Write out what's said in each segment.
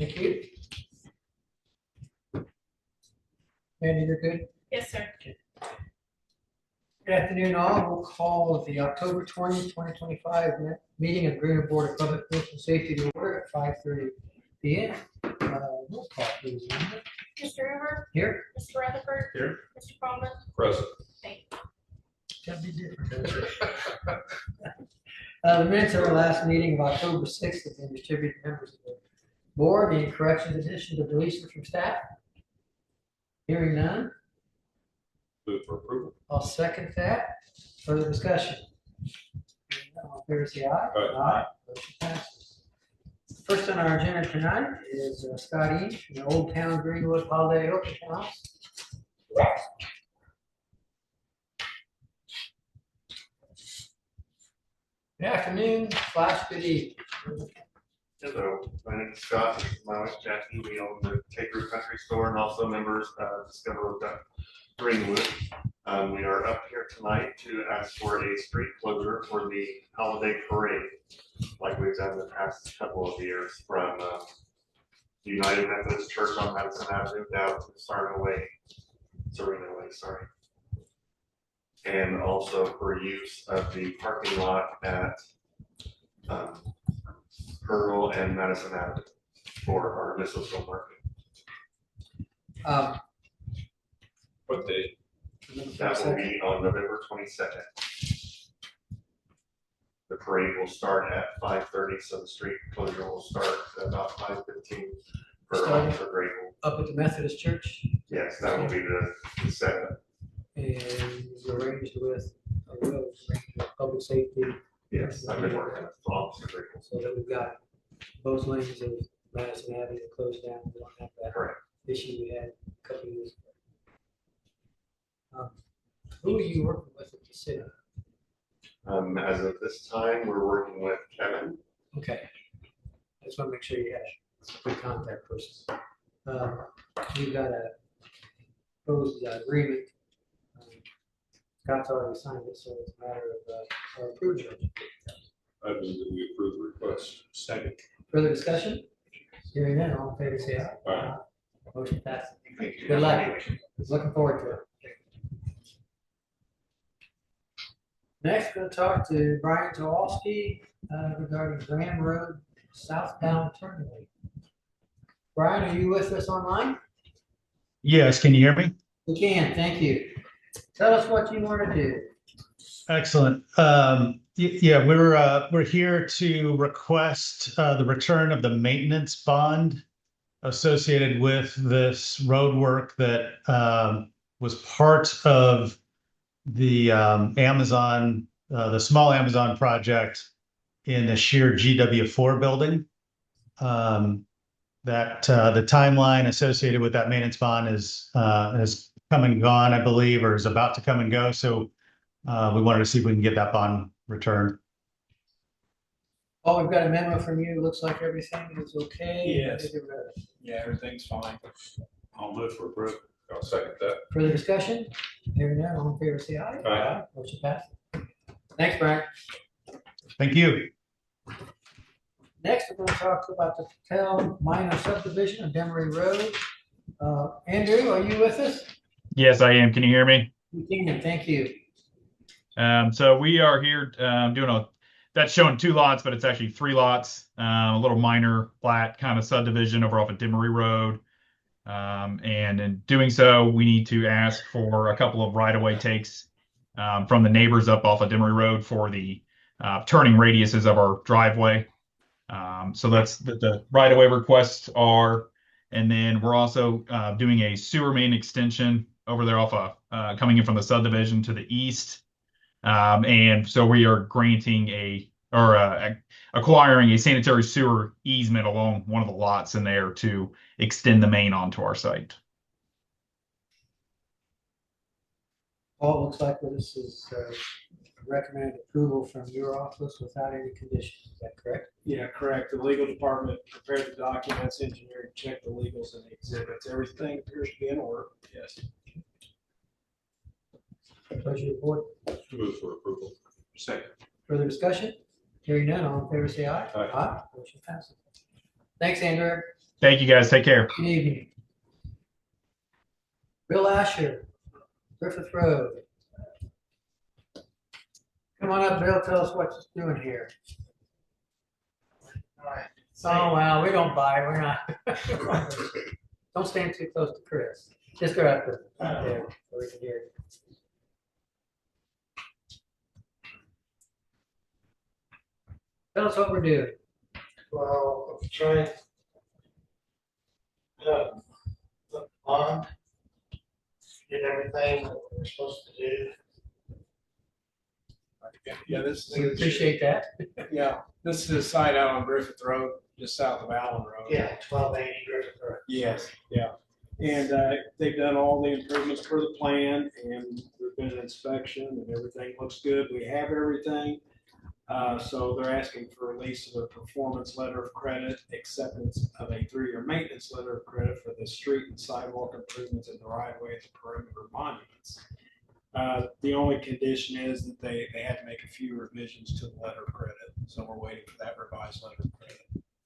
Thank you. Andy, you're good? Yes, sir. Good afternoon, all. We'll call the October 2025 meeting of Greenwood Board of Public Works and Safety to order at 5:30 p.m. Roll call, please. Mr. Hoover, Here. Mr. Rutherford, Here. Mr. Coleman, Present. thank you. Gotta be different, doesn't it? The minutes of our last meeting of October 6th have been distributed to members of the board. Any corrections, additions, or deletions from staff? Hearing none, Move for approval. I'll second that. Further discussion? Hearing none, all in favor, say aye. Aye. Motion passes. First on our agenda tonight is Scott East, the Old Town Greenwood Holiday Open House. Good afternoon, good evening. Hello, my name is Scott. This is my wife Jackie. We own the Take Root Country Store and also members of Discover Greenwood. We are up here tonight to ask for a street closure for the holiday parade, like we've done the past couple of years, from United Methodist Church on Madison Avenue down to Serena Way, sorry. And also for use of the parking lot at Pearl and Madison Avenue for our Mississippi market. What date? That will be on November 22nd. The parade will start at 5:30, so the street closure will start at about 5:15 for Starting Officer Grable. Up at the Methodist Church, Yes, that will be the setup. and arranged with public safety, Yes, I've been working with Officer Grable. so that we've got both lanes of Madison Avenue closed down. We don't have that Correct. issue we had a couple of years ago. Who are you working with at the city? As of this time, we're working with Kevin. Okay. I just want to make sure you have a good contact person. We've got a proposed agreement. Scott's already signed it, so it's a matter of our approval. I move that we approve the request. Second. Further discussion? Hearing none, all in favor, say aye. Aye. Motion passes. Thank you. Good luck. Looking forward to it. Next, we'll talk to Brian Kowalski regarding Graham Road southbound turn lane. Brian, are you with us online? Yes, can you hear me? We can, thank you. Tell us what you want to do. Excellent. Yeah, we're here to request the return of the maintenance bond associated with this road work that was part of the Amazon, the small Amazon project in the sheer GW4 building. That the timeline associated with that maintenance bond has come and gone, I believe, or is about to come and go. So we wanted to see if we can get that bond returned. Oh, we've got a memo from you. Looks like everything is okay. Yes. Yeah, everything's fine. I'll move for approval. I'll second that. Further discussion? Hearing none, all in favor, say aye. Aye. Motion passes. Thanks, Brian. Thank you. Next, we're going to talk about the Patel minor subdivision of Demery Road. Andrew, are you with us? Yes, I am. Can you hear me? We can, thank you. So we are here that's showing 2 lots, but it's actually 3 lots. A little minor flat kind of subdivision over off of Demery Road. And in doing so, we need to ask for a couple of right-of-way takes from the neighbors up off of Demery Road for the turning radiuses of our driveway. So that's the right-of-way requests are. And then we're also doing a sewer main extension over there off of coming in from the subdivision to the east. And so we are granting acquiring a sanitary sewer easement along one of the lots in there to extend the main onto our site. Paul, looks like this is recommended approval from your office without any conditions. Is that correct? Yeah, correct. The legal department prepared the documents, engineered, checked the legals and the exhibits. Everything appears to be in order. Yes. Pleasure of board. Move for approval. Second. Further discussion? Hearing none, all in favor, say aye. Aye. Motion passes. Thanks, Andrew. Thank you guys. Take care. Good evening. Bill Asher, Griffith Road. Come on up, Bill. Tell us what you're doing here. Oh, well, we don't buy. We're not. Don't stand too close to Chris. Just go up there so we can hear you. Tell us what we're doing. Well, I'm trying to look on, get everything that we're supposed to do. Yeah, this We is, appreciate that. yeah, this is a site out on Griffith Road, just south of Allen Road. Yeah, 1280 Griffith Road. Yes, yeah. And they've done all the improvements for the plan and there's been an inspection and everything looks good. We have everything. So they're asking for release of a performance letter of credit, acceptance of a 3-year maintenance letter of credit for the street and sidewalk improvements in the right of way at the perimeter monuments. The only condition is that they had to make a few revisions to the letter of credit. So we're waiting for that revised letter of credit.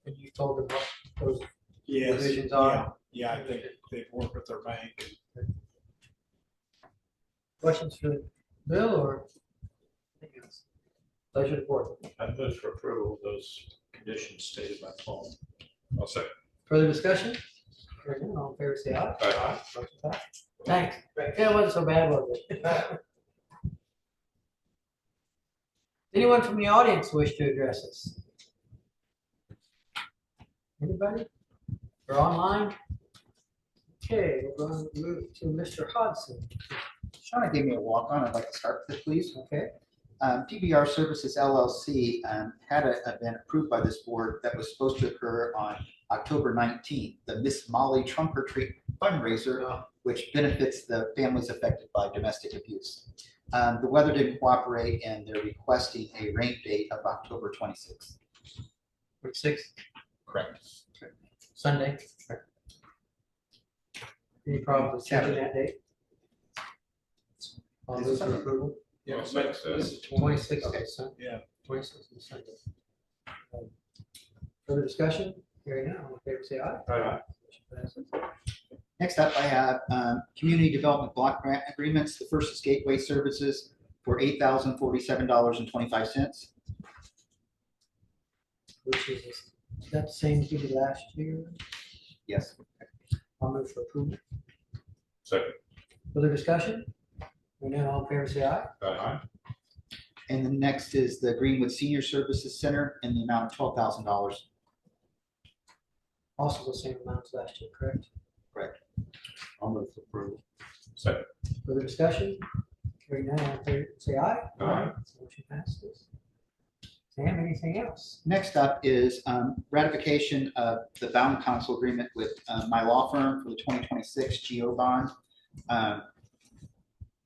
And you told them what those Yes, revisions are? yeah, I think they've worked with their bank. Questions for Bill or anything else? Pleasure to report. I move for approval of those conditions stated by Paul. I'll second. Further discussion? Hearing none, all in favor, say aye. Aye. Motion passed. Thanks. Yeah, it wasn't so bad, was it? Anyone from the audience wish to address us? Anybody? Or online? Okay, we're going to move to Mr. Hodson. Shauna gave me a walk-on. I'd like to start with it, please. Okay, PBR Services LLC had an event approved by this board that was supposed to occur on October 19th, the Miss Molly Trunk or Treat fundraiser, which benefits the families affected by domestic abuse. The weather didn't cooperate and they're requesting a rain date of October 26th. which 6th, Correct. Sunday. Any problem with changing that date? All those for approval? Yeah, Well, but this is 26th. Okay. Yeah. 26th is Sunday. Further discussion? Hearing none, all in favor, say aye. Aye. Motion passes. Next up, I have community development block grant agreements. The first is Gateway Services for $8,047.25. Which is that the same as we did last year? Yes. I'll move for approval. Second. Further discussion? Hearing none, all in favor, say aye. Aye. And the next is the Greenwood Senior Services Center in the amount of $12,000. Also the same amount as last year, correct? Correct. I'll move for approval. Second. Further discussion? Hearing none, all in favor, say aye. Aye. Motion passes. Sam, anything else? Next up is ratification of the bound council agreement with my law firm for the 2026 GO bond.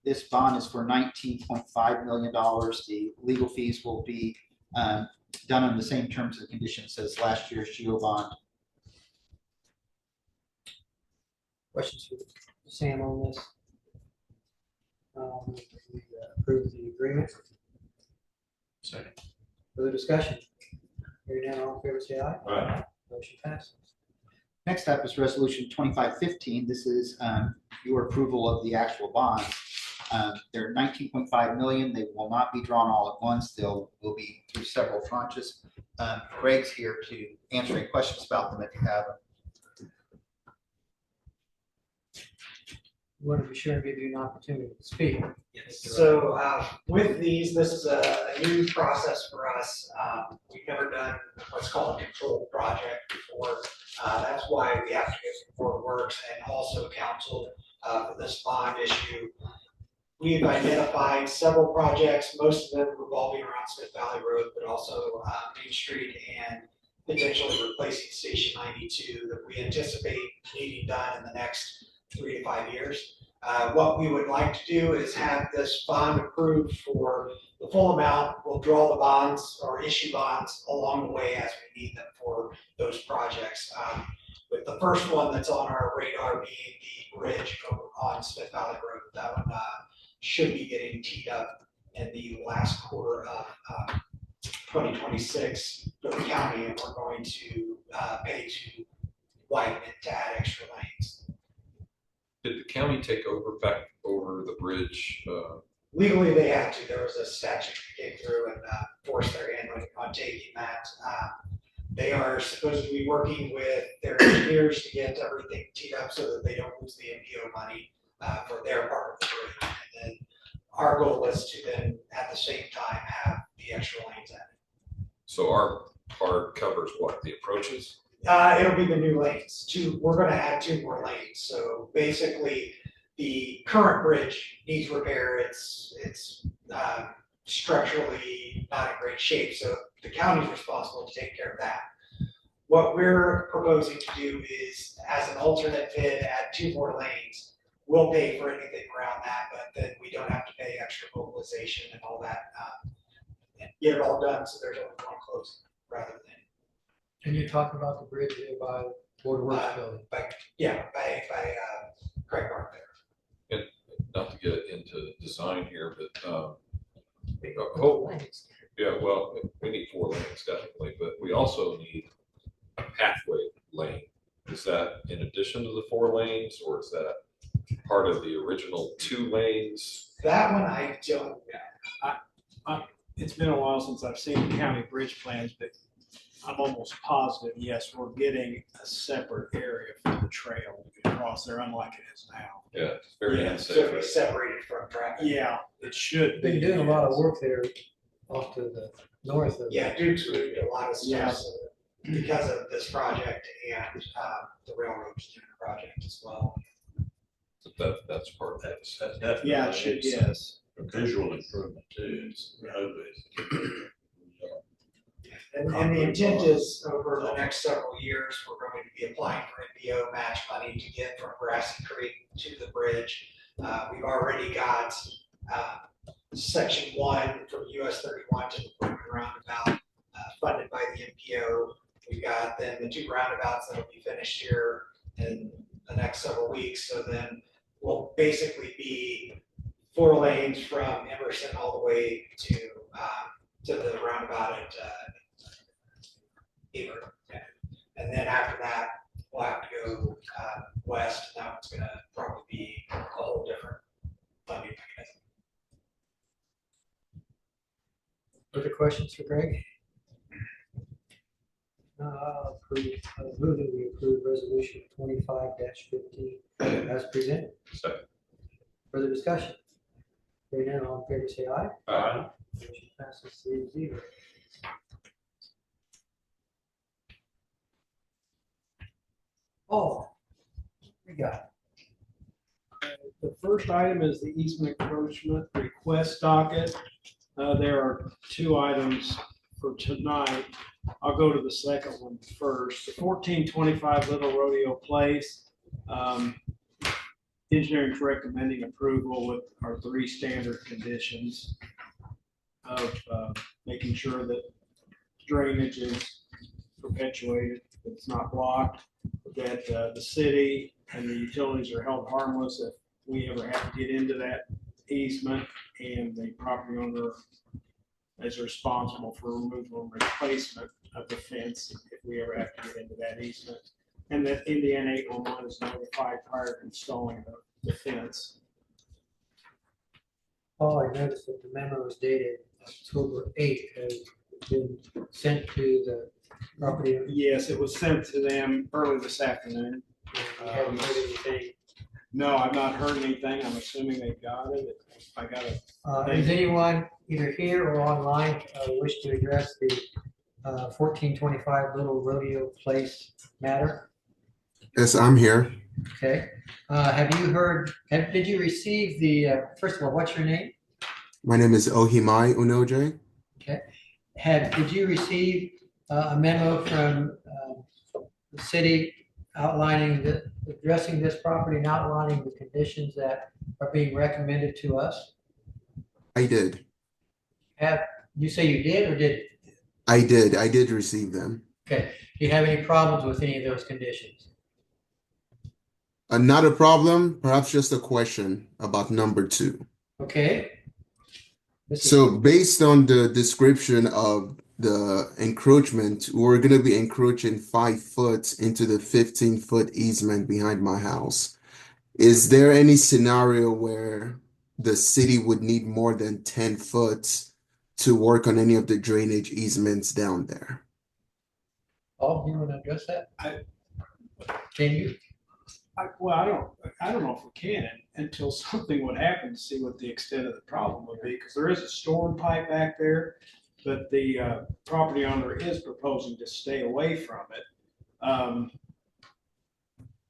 This bond is for $19.5 million. The legal fees will be done on the same terms and conditions as last year's GO bond. Questions for Sam on this? We approve the agreement. Second. Further discussion? Hearing none, all in favor, say aye. Aye. Motion passes. Next up is Resolution 2515. This is your approval of the actual bonds. They're 19.5 million. They will not be drawn all at once. They'll will be through several tranches. Greg's here to answer any questions about them if you have them. We want to be sure and give you an opportunity to speak. So with these, this is a new process for us. We've never done what's called a controlled project before. That's why we have to get some board works and also council for this bond issue. We've identified several projects, most of them revolving around Smith Valley Road, but also Main Street and potentially replacing Station 92 that we anticipate needing done in the next 3 to 5 years. What we would like to do is have this bond approved for the full amount. We'll draw the bonds or issue bonds along the way as we need them for those projects. With the first one that's on our radar being the bridge on Smith Valley Road, that one should be getting teed up in the last quarter of 2026 for the county, and we're going to pay to widen it to add extra lanes. Did the county take back over the bridge? Legally, they had to. There was a statute that came through and forced their hand on taking that. They are supposed to be working with their engineers to get everything teed up so that they don't lose the MPO money for their part of the bridge. And then our goal is to then, at the same time, have the extra lanes added. So our part covers what, the approaches? It'll be the new lanes. We're gonna add 2 more lanes. So basically, the current bridge needs repair. It's structurally not in great shape, so the county's responsible to take care of that. What we're proposing to do is, as an alternate bid, add 2 more lanes. We'll pay for anything around that, but then we don't have to pay extra mobilization and all that. And get it all done, so there's only one closing rather than. And you're talking about the bridge here by Board of Works building. By Craig Park there. Not to get into design here, but Lanes. yeah, well, we need 4 lanes definitely, but we also need a pathway lane. Is that in addition to the 4 lanes, or is that part of the original 2 lanes? That one I don't know. It's been a while since I've seen county bridge plans, but I'm almost positive, yes, we're getting a separate area for the trail to get across there, unlike it is now. Yeah, it's very Yeah, so it'll be separated from traffic. Yeah, it should be. Been doing a lot of work there off to the north of. Yeah, Duke's moved a lot of Yeah. stuff so because of this project and the railroad's doing a project as well. That's part of that. That's definitely. Yeah, it should, yes. A visual improvement too. It's roadways. And the intent is over the next several years, we're going to be applying for NPO match money to get from Grassy Creek to the bridge. We've already got section 1 from US 31 to the Brooklyn roundabout funded by the NPO. We've got then the 2 roundabouts that'll be finished here in the next several weeks. So then we'll basically be 4 lanes from Emerson all the way to the roundabout at Beaver. And then after that, we'll have to go west. And that one's gonna probably be a whole different funding mechanism. Other questions for Greg? Move that we approve resolution 25-15 as presented. Second. Further discussion? Hearing none, all in favor say aye. Aye. Motion passes 3-0. Oh, we got The first item is the easement encroachment request docket. There are 2 items for tonight. I'll go to the second one first. The 1425 Little Rodeo Place. Engineering's recommending approval with our 3 standard conditions of making sure that drainage is perpetuated, that it's not blocked, that the city and the utilities are held harmless if we ever have to get into that easement, and the property owner is responsible for removal and replacement of the fence if we ever have to get into that easement. And that Indiana 811 is notified prior to installing the fence. Oh, I noticed that the memo was dated October 8th, has been sent to the property owner. Yes, it was sent to them early this afternoon. We haven't heard anything. No, I've not heard anything. I'm assuming they got it. I got it. Does anyone either here or online wish to address the 1425 Little Rodeo Place matter? Yes, I'm here. Okay. Have you heard, did you receive the, first of all, what's your name? My name is Ohimai Unoje. Okay. Did you receive a memo from the city outlining, addressing this property and outlining the conditions that are being recommended to us? I did. You say you did or did? I did receive them. Okay. Do you have any problems with any of those conditions? Not a problem, perhaps just a question about number 2. Okay. So based on the description of the encroachment, we're gonna be encroaching 5 foot into the 15-foot easement behind my house. Is there any scenario where the city would need more than 10 foot to work on any of the drainage easements down there? Paul, you want to address that? Can you? I don't know if we can until something would happen to see what the extent of the problem would be, because there is a storm pipe back there, but the property owner is proposing to stay away from it.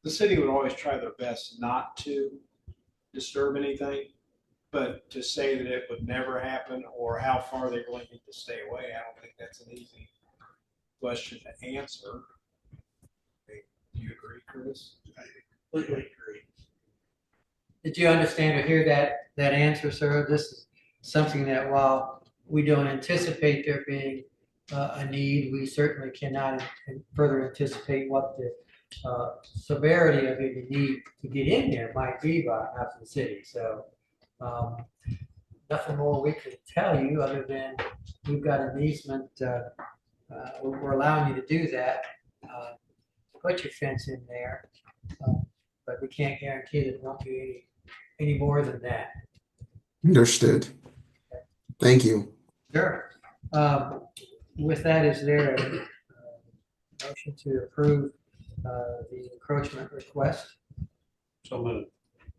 The city would always try their best not to disturb anything, but to say that it would never happen or how far they really need to stay away, I don't think that's an easy question to answer. Do you agree, Chris? I completely agree. Did you understand or hear that answer, sir? This is something that while we don't anticipate there being a need, we certainly cannot further anticipate what the severity of any need to get in there might be by half the city. So nothing more we can tell you other than we've got an easement. We're allowing you to do that. Put your fence in there, but we can't guarantee that it won't be any more than that. Understood. Thank you. Sure. With that, is there a motion to approve the encroachment request? So moved.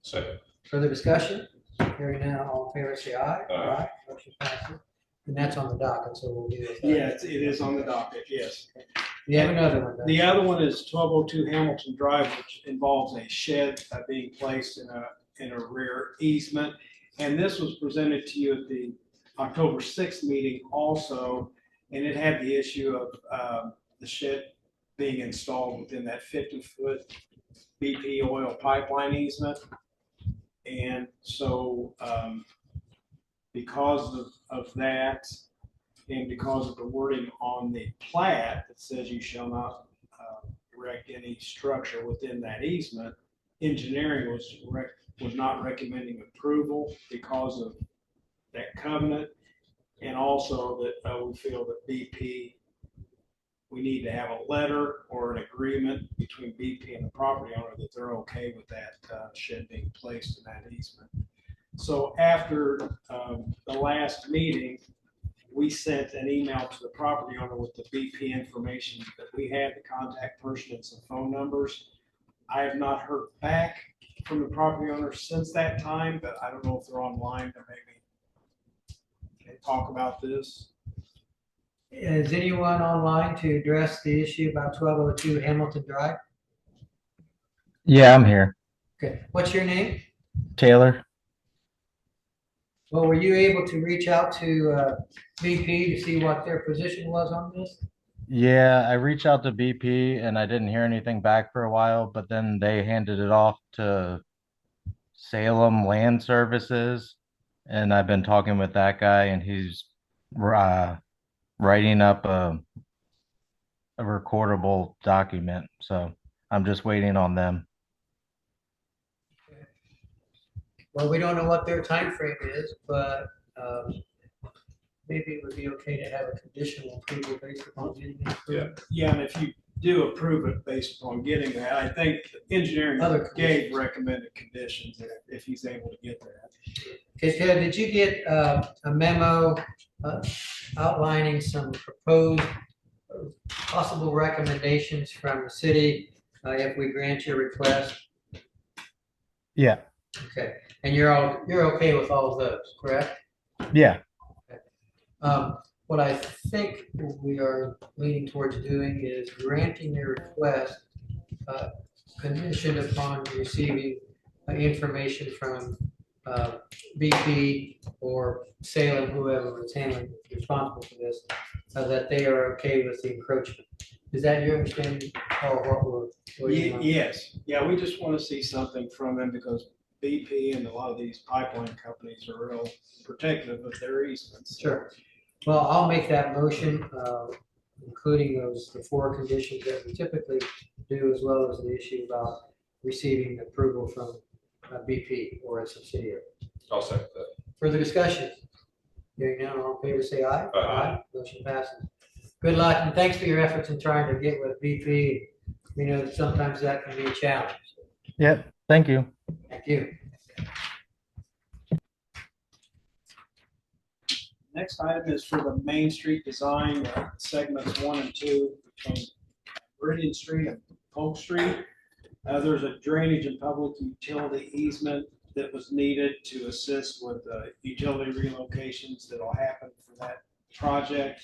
Second. Further discussion? Hearing none, all in favor say aye. Aye. Motion passes. And that's on the docket, so we'll do it. Yeah, it is on the docket, yes. You have another one then? The other one is 1202 Hamilton Drive, which involves a shed being placed in a rear easement. And this was presented to you at the October 6th meeting also, and it had the issue of the shed being installed within that 50-foot BP oil pipeline easement. And so because of that, and because of the wording on the plat that says you shall not erect any structure within that easement, engineering was not recommending approval because of that covenant. And also that we feel that BP, we need to have a letter or an agreement between BP and the property owner that they're okay with that shed being placed in that easement. So after the last meeting, we sent an email to the property owner with the BP information that we had, the contact person and some phone numbers. I have not heard back from the property owner since that time, but I don't know if they're online to maybe talk about this. Is anyone online to address the issue about 1202 Hamilton Drive? Yeah, I'm here. Okay, what's your name? Taylor. Well, were you able to reach out to BP to see what their position was on this? Yeah, I reached out to BP and I didn't hear anything back for a while, but then they handed it off to Salem Land Services. And I've been talking with that guy and he's writing up a recordable document. So I'm just waiting on them. Well, we don't know what their time frame is, but maybe it would be okay to have a conditional approval based upon getting it approved. Yeah, and if you do approve it based upon getting that, I think engineering gave recommended conditions if he's able to get that. Okay, Ted, did you get a memo outlining some proposed possible recommendations from the city if we grant your request? Yeah. Okay, and you're okay with all of those, correct? Yeah. What I think we are leaning towards doing is granting their request conditioned upon receiving information from BP or Salem, whoever is responsible for this, that they are okay with the encroachment. Is that your understanding or what Yes. Yeah, we just want to see something from them because BP and a lot of these pipeline companies are real protective of their easements. Sure. Well, I'll make that motion, including the 4 conditions that we typically do, as well as the issue about receiving approval from BP or a subsidiary. I'll second that. Further discussion? Hearing none, all in favor say aye. Aye. Motion passes. Good luck, and thanks for your efforts in trying to get with BP. We know that sometimes that can be a challenge. Yep, thank you. Thank you. Next item is for the Main Street design, segments 1 and 2 between Meridian Street and Polk Street. There's a drainage and public utility easement that was needed to assist with utility relocations that'll happen for that project.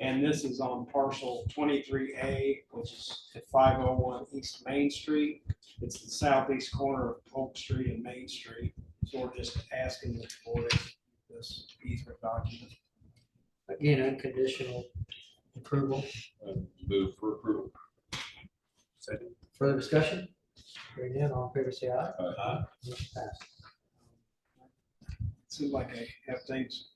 And this is on parcel 23A, which is at 501 East Main Street. It's the southeast corner of Polk Street and Main Street. So we're just asking the board to execute this easement document. Again, unconditional approval. Move for approval. Second. Further discussion? Hearing none, all in favor say aye. Aye. Motion passed. Seems like I have things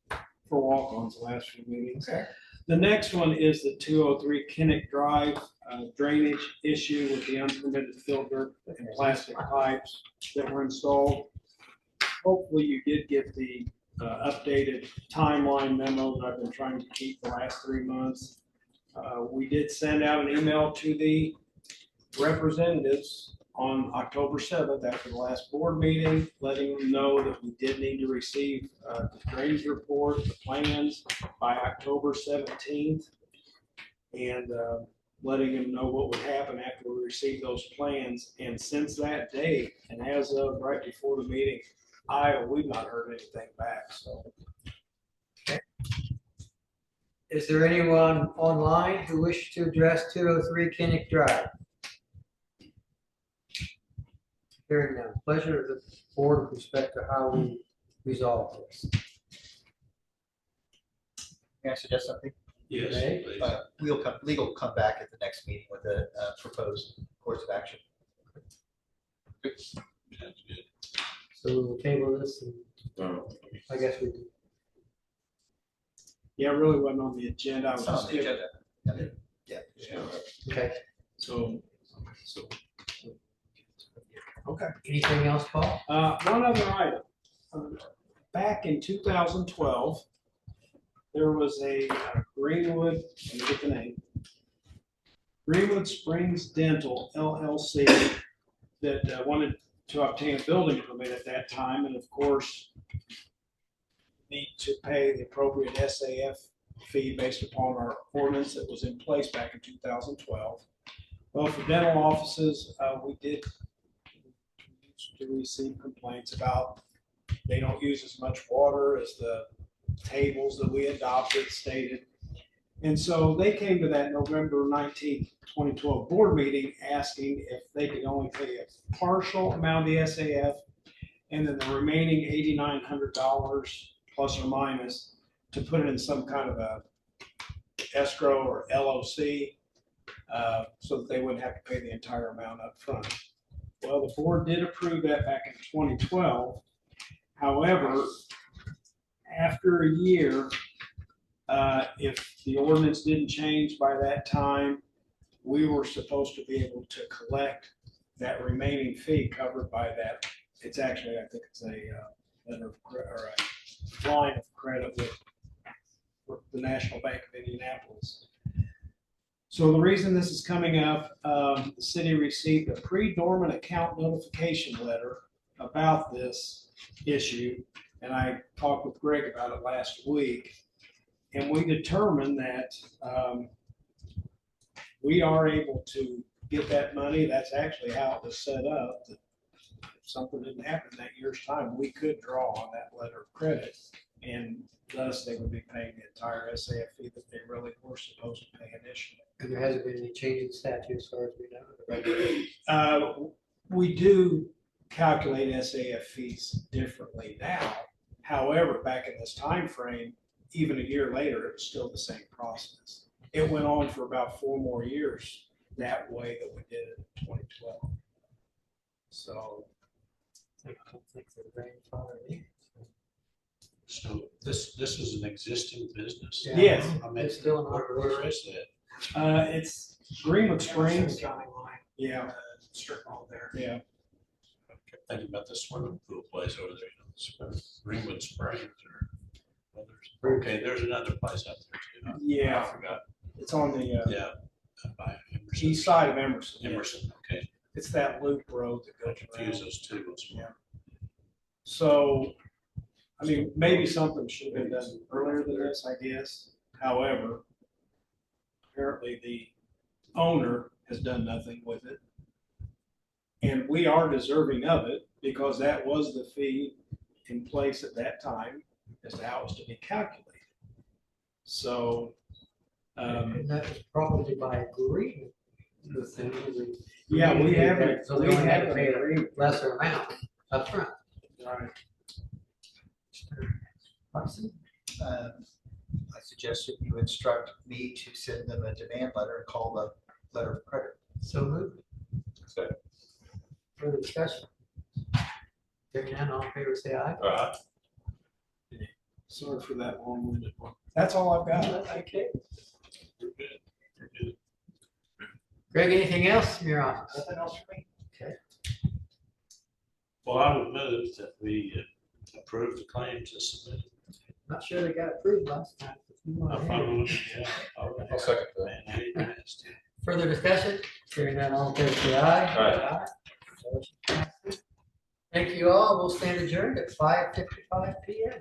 for walk-ons the last few meetings. Okay. The next one is the 203 Kinnick Drive drainage issue with the unpermitted filter and plastic pipes that were installed. Hopefully you did get the updated timeline memo that I've been trying to keep the last 3 months. We did send out an email to the representatives on October 7th after the last board meeting, letting them know that we did need to receive the drainage report, the plans by October 17th. And letting them know what would happen after we received those plans. And since that date, and as of right before the meeting, we've not heard anything back, so. Is there anyone online who wishes to address 203 Kinnick Drive? Hearing none. Pleasure of the board with respect to how we resolve this. May I suggest something? Yes, Okay. please. Legal will come back at the next meeting with a proposed course of action. Sounds good. So we will table this and I guess we do. Yeah, it really wasn't on the agenda. I was It's on just the giving, agenda. Yeah. Okay. so, okay. Anything else, Paul? One other item. Back in 2012, there was a Greenwood, let me get the name, Greenwood Springs Dental LLC that wanted to obtain a building permit at that time, and of course, need to pay the appropriate SAF fee based upon our ordinance that was in place back in 2012. Well, for dental offices, we did to receive complaints about they don't use as much water as the tables that we adopted stated. And so they came to that November 19th, 2012 board meeting asking if they could only pay a partial amount of the SAF and then the remaining $8,900 plus or minus to put it in some kind of a escrow or LOC so that they wouldn't have to pay the entire amount up front. Well, the board did approve that back in 2012. However, after a year, if the ordinance didn't change by that time, we were supposed to be able to collect that remaining fee covered by that. It's actually, I think it's a letter of or a line of credit with the National Bank of Indianapolis. So the reason this is coming up, the city received a pre-dormant account notification letter about this issue, and I talked with Greg about it last week, and we determined that we are able to get that money. That's actually how it was set up. That if something didn't happen that year's time, we could draw on that letter of credit, and thus they would be paying the entire SAF fee that they really were supposed to pay initially. And there hasn't been any change in statute as far as we know. We do calculate SAF fees differently now. However, back in this time frame, even a year later, it was still the same process. It went on for about 4 more years that way that we did it in 2012. So I don't think they're grandfathered in. So this is an existing business? Yeah. Yes. I mean, It's still in where is that? it's Greenwood Springs. County line, Yeah, strip mall there. yeah. I kept thinking about the swimming pool place over there, Greenwood Springs or others. Okay, there's another place out there too. Yeah. I forgot. It's on the Yeah. By Emerson. east side of Emerson. Emerson, okay. It's that loop road that I goes confuse around. those two once more. So, I mean, maybe something should have been done earlier than this, I guess. However, apparently the owner has done nothing with it. And we are deserving of it because that was the fee in place at that time as to how it was to be calculated. So, And that was probably by agreement. The thing is, yeah, we have, So they we only had to have, pay a lesser amount upfront. right. Watson? I suggest that you instruct me to send them a demand letter and call the letter of credit. So moved. Second. Further discussion? Hearing none, all in favor, say aye. All right. Sorry for that long-winded one. That's all I've got. Okay. We're good. We're good. Greg, anything else from your office? Nothing else for me. Well, I would move that we approve the claims as submitted. Not sure they got approved last time. If you want I'm to fine hear. with it, yeah. I'll second that. Man, I hate that. Further discussion? Hearing none, all in favor, say aye. Aye. Motion passes. Thank you all. We'll stand adjourned at 5:55 PM.